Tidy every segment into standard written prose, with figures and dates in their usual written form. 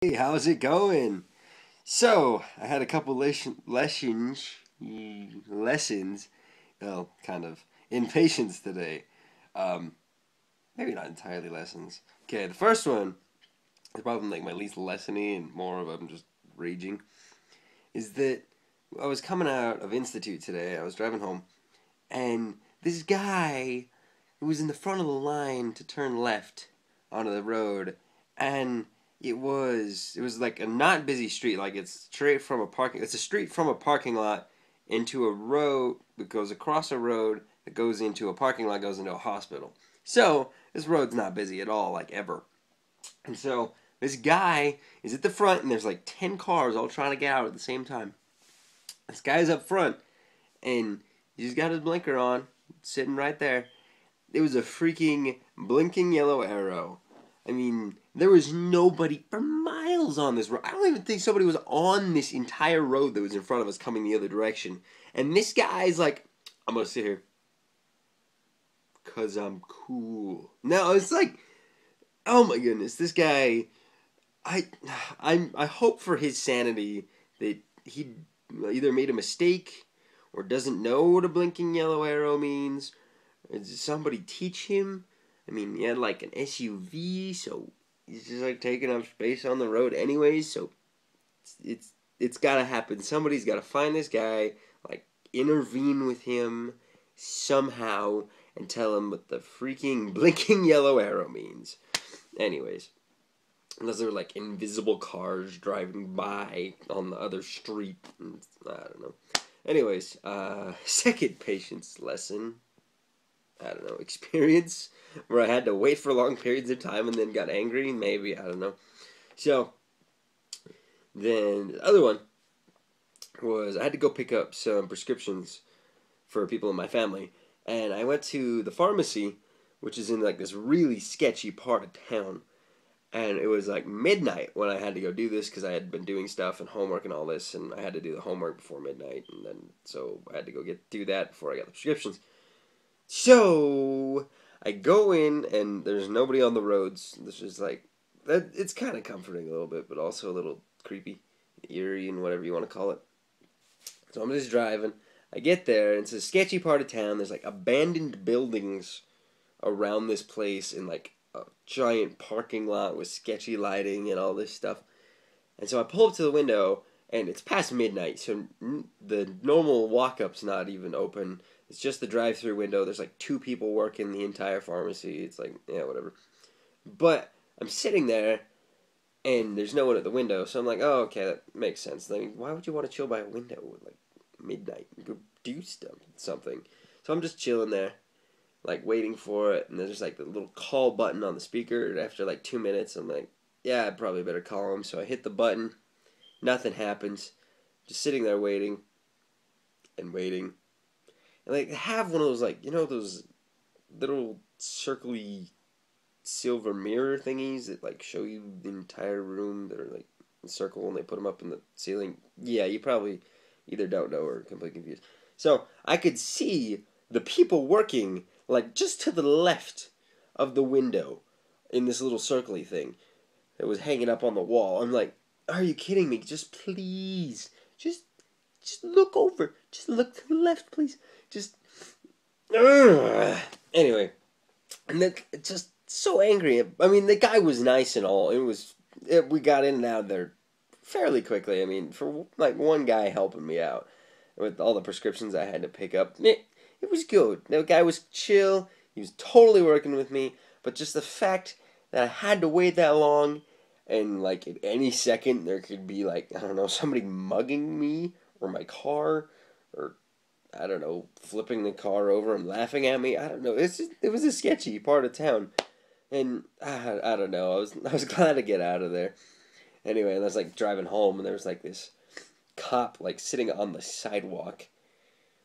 Hey, how's it going? So, I had a couple lessons, well, kind of, in patience today. Um, Maybe not entirely lessons. Okay, the first one is probably like my least lessony and more of I'm just raging. Is that I was coming out of Institute today, I was driving home, and this guy who was in the front of the line to turn left onto the road, and it was like a not busy street, like it's a street from a parking lot into a road that goes across a road that goes into a parking lot, goes into a hospital. So this road's not busy at all, like ever. And so this guy is at the front, and there's like 10 cars all trying to get out at the same time. This guy's up front, and he's got his blinker on, sitting right there. It was a freaking blinking yellow arrow. I mean, there was nobody for miles on this road. I don't even think somebody was on this entire road that was in front of us coming the other direction. And this guy's like, I'm going to sit here because I'm cool. No, it's like, oh my goodness, this guy, I, I hope for his sanity that he either made a mistake or doesn't know what a blinking yellow arrow means. Did somebody teach him? I mean, he had like an SUV, so he's just like taking up space on the road anyways. So it's got to happen. Somebody's got to find this guy, like intervene with him somehow, and tell him what the freaking blinking yellow arrow means. Anyways, unless there were like invisible cars driving by on the other street, I don't know. Anyways, second patience lesson. I don't know, experience where I had to wait for long periods of time and then got angry, maybe, I don't know. So, then the other one was I had to go pick up some prescriptions for people in my family, and I went to the pharmacy, which is in like this really sketchy part of town, and it was like midnight when I had to go do this because I had been doing stuff and homework and all this, and I had to do the homework before midnight, and then so I had to go do that before I got the prescriptions. So I go in and there's nobody on the roads. This is like that. It's kind of comforting a little bit, but also a little creepy, eerie, and whatever you want to call it. So I'm just driving. I get there, and it's a sketchy part of town. There's like abandoned buildings around this place, in like a giant parking lot with sketchy lighting and all this stuff. And so I pull up to the window, and it's past midnight, so the normal walk-up's not even open. It's just the drive-through window. There's like 2 people working the entire pharmacy. It's like, yeah, whatever. But I'm sitting there, and there's no one at the window, so I'm like, oh, okay, that makes sense. I mean, why would you want to chill by a window at like midnight? Go do something. So I'm just chilling there, like waiting for it, and there's just like the little call button on the speaker. And after like 2 minutes, I'm like, yeah, I probably better call him. So I hit the button. Nothing happens. Just sitting there waiting and waiting. And like have one of those, like, you know, those little circly silver mirror thingies that like show you the entire room that are like in a circle and they put them up in the ceiling. Yeah, you probably either don't know or completely confused. So I could see the people working like just to the left of the window in this little circly thing that was hanging up on the wall. I'm like, are you kidding me? Just please, just look over. Just look to the left, please. Just anyway, and then it's just so angry. I mean, the guy was nice and all. We got in and out there fairly quickly. I mean, for like one guy helping me out with all the prescriptions I had to pick up, it was good. The guy was chill. He was totally working with me. But just the fact that I had to wait that long, and like at any second there could be like, I don't know, somebody mugging me or my car, or I don't know, flipping the car over and laughing at me. I don't know. It was a sketchy part of town, and I don't know. I was glad to get out of there. Anyway, and I was like driving home, and there was like this cop like sitting on the sidewalk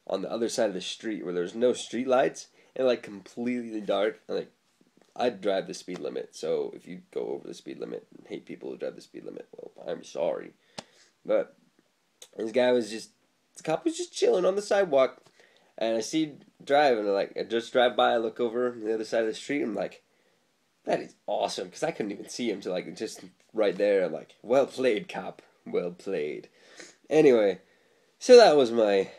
on the other side of the street where there's no street lights and like completely dark. And like, I'd drive the speed limit, so if you go over the speed limit and hate people who drive the speed limit, well, I'm sorry. But this guy was just, the cop was just chilling on the sidewalk, and I see him driving, and like, I just drive by, I look over on the other side of the street, and I'm like, that is awesome, because I couldn't even see him till like just right there. I'm like, well played, cop. Well played. Anyway, so that was my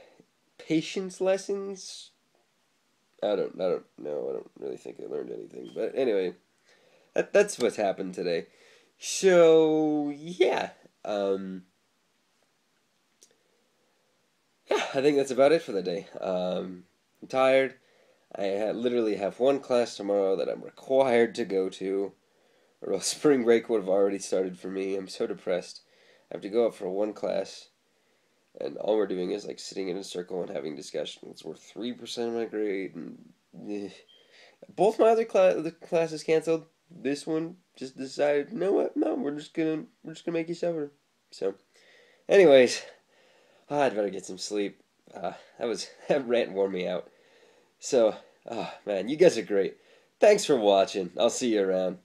patience lessons. I don't know. I don't really think I learned anything. But anyway, that's what's happened today. So yeah, um, yeah, I think that's about it for the day. I'm tired. Literally have one class tomorrow that I'm required to go to, or else spring break would have already started for me. I'm so depressed. I have to go up for one class, and all we're doing is like sitting in a circle and having discussion. It's worth 3% of my grade, and both my other the classes canceled. This one just decided, you know what? No, we're just gonna make you suffer. So, anyways, I'd better get some sleep. That rant wore me out. So, oh man, you guys are great. Thanks for watching. I'll see you around.